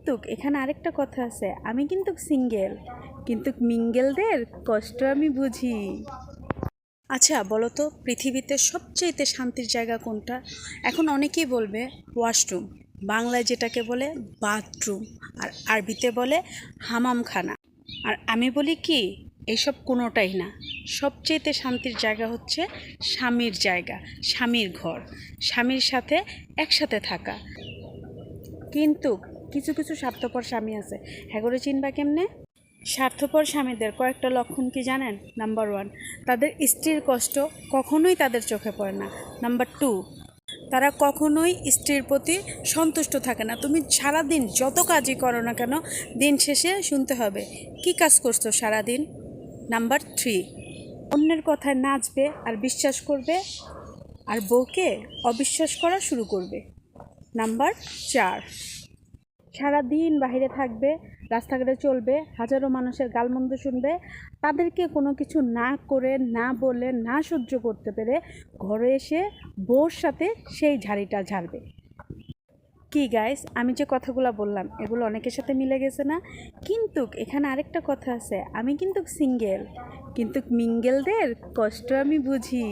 কিন্তু এখানে আরেকটা কথা আছে, আমি কিন্তু সিঙ্গেল, কিন্তু মিঙ্গেলদের কষ্ট আমি বুঝি। আচ্ছা বলো তো, পৃথিবীতে সবচেয়ে শান্তির জায়গা কোনটা? এখন অনেকেই বলবে ওয়াশরুম, বাংলায় যেটাকে বলে বাথরুম, আর আরবিতে বলে হামামখানা। আর আমি বলি কি, এইসব কোনোটাই না। সবচেয়ে শান্তির জায়গা হচ্ছে স্বামীর জায়গা, স্বামীর ঘর, স্বামীর সাথে একসাথে থাকা। কিন্তু কিছু কিছু স্বার্থপর স্বামী আছে, হ্যাঁ করে চিনবা কেমনে? স্বার্থপর স্বামীদের কয়েকটা লক্ষণ কি জানেন? নাম্বার 1, তাদের স্ত্রীর কষ্ট কখনোই তাদের চোখে পড়ে না। নাম্বার 2, তারা কখনোই স্ত্রীর প্রতি সন্তুষ্ট থাকে না। তুমি সারাদিন যত কাজই করো না কেন, দিন শেষে শুনতে হবে কি কাজ করছো সারাদিন। নাম্বার 3, অন্যের কথায় নাচবে আর বিশ্বাস করবে, আর বউকে অবিশ্বাস করা শুরু করবে। নাম্বার 4, সারাদিন বাইরে থাকবে, রাস্তাঘাটে চলবে, হাজারো মানুষের গালমন্দ শুনবে, তাদেরকে কোনো কিছু না করে, না বলে, না সহ্য করতে পেরে ঘরে এসে বউর সাথে সেই ঝাড়িটা ঝাড়বে। কি গাইস, আমি যে কথাগুলো বললাম এগুলো অনেকের সাথে মিলে গেছে না? কিন্তু এখানে আরেকটা কথা আছে, আমি কিন্তু সিঙ্গেল, কিন্তু মিঙ্গেলদের কষ্ট আমি বুঝি।